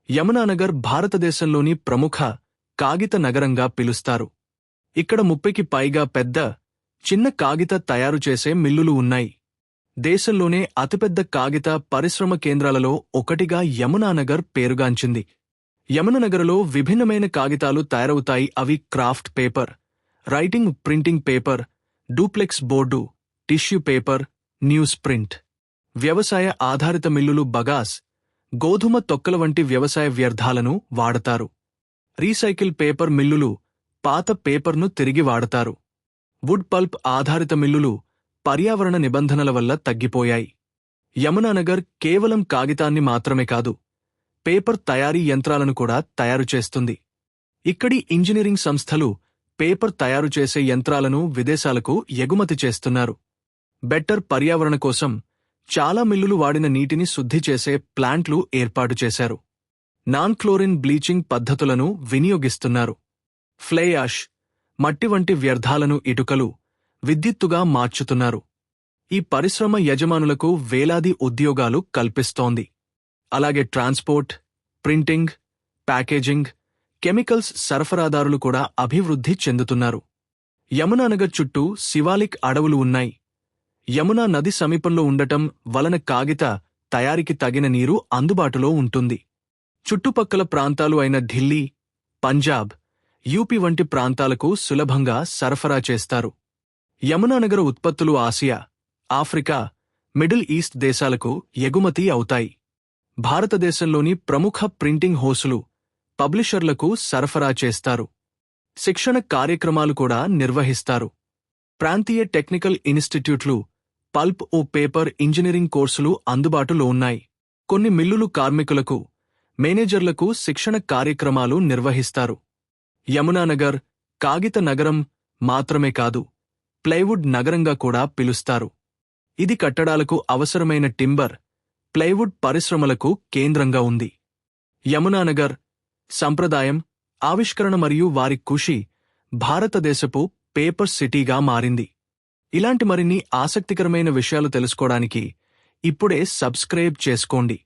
యమునానగర్ భారతదేశంలోని ప్రముఖ కాగిత నగరంగా పిలుస్తారు. ఇక్కడ 30కి పైగా పెద్ద, చిన్న కాగిత తయారు చేసే మిల్లులు ఉన్నాయి. దేశంలోనే అతిపెద్ద కాగిత పరిశ్రమ కేంద్రాలలో ఒకటిగా యమునానగర్ పేరుగాంచింది. యమునానగర్లో విభిన్నమైన కాగితాలు తయారవుతాయి. అవి craft paper, writing printing paper, duplex board, tissue paper, news print. వ్యవసాయ ఆధారిత మిల్లులు బగాస్, గోధుమ తొక్కల వంటి వ్యవసాయ వ్యర్థాలను వాడతారు. రీసైకిల్ పేపర్ మిల్లులు పాత పేపర్ను తిరిగి వాడతారు. వుడ్ పల్ప్ ఆధారిత మిల్లులు పర్యావరణ నిబంధనల వల్ల తగ్గిపోయాయి. యమునానగర్ కేవలం కాగితాన్ని మాత్రమే కాదు, పేపర్ తయారీ యంత్రాలను కూడా తయారు చేస్తుంది. ఇక్కడి ఇంజనీరింగ్ సంస్థలు పేపర్ తయారు చేసే యంత్రాలను విదేశాలకు ఎగుమతి చేస్తున్నారు. బెటర్ పర్యావరణ కోసం చాలా మిల్లులు వాడిన నీటిని శుద్ధి చేసే ప్లాంట్లు ఏర్పాటు చేశారు. నాన్ క్లోరిన్ బ్లీచింగ్ పద్ధతులను వినియోగిస్తున్నారు. ఫ్లై యాష్, మట్టి వంటి వ్యర్థాలను ఇటుకలు, విద్యుత్తుగా మార్చుతున్నారు. ఈ పరిశ్రమ యజమానులకు వేలాది ఉద్యోగాలు కల్పిస్తోంది. అలాగే ట్రాన్స్పోర్ట్, ప్రింటింగ్, ప్యాకేజింగ్, కెమికల్స్ సరఫరాదారులు కూడా అభివృద్ధి చెందుతున్నారు. యమునానగర్ చుట్టూ శివాలిక్ అడవులు ఉన్నాయి. యమునా నది సమీపంలో ఉండటం వలన కాగిత తయారీకి తగిన నీరు అందుబాటులో ఉంటుంది. చుట్టుపక్కల ప్రాంతాలు అయిన ఢిల్లీ, పంజాబ్, యూపీ వంటి ప్రాంతాలకు సులభంగా సరఫరా చేస్తారు. యమునానగర్ ఉత్పత్తులు ఆసియా, ఆఫ్రికా, మిడిల్ ఈస్ట్ దేశాలకు ఎగుమతి అవుతాయి. భారతదేశంలోని ప్రముఖ ప్రింటింగ్ హౌసులు, పబ్లిషర్లకు సరఫరా చేస్తారు. శిక్షణ కార్యక్రమాలు కూడా నిర్వహిస్తారు. ప్రాంతీయ టెక్నికల్ ఇన్స్టిట్యూట్లు, పల్ప్ ఓ పేపర్ ఇంజనీరింగ్ కోర్సులు అందుబాటులో ఉన్నాయి. కొన్ని మిల్లులు కార్మికులకు, మేనేజర్లకు శిక్షణ కార్యక్రమాలు నిర్వహిస్తారు. యమునానగర్ కాగిత నగరం మాత్రమే కాదు, ప్లైవుడ్ నగరంగా కూడా పిలుస్తారు. ఇది కట్టడాలకు అవసరమైన టింబర్, ప్లైవుడ్ పరిశ్రమలకు కేంద్రంగా ఉంది. యమునానగర్ సంప్రదాయం, ఆవిష్కరణ మరియు వారి కృషి భారతదేశపు పేపర్ సిటీగా మారింది. ఇలాంటి మరిన్ని ఆసక్తికరమైన విషయాలు తెలుసుకోవడానికి ఇప్పుడే సబ్స్క్రైబ్ చేసుకోండి.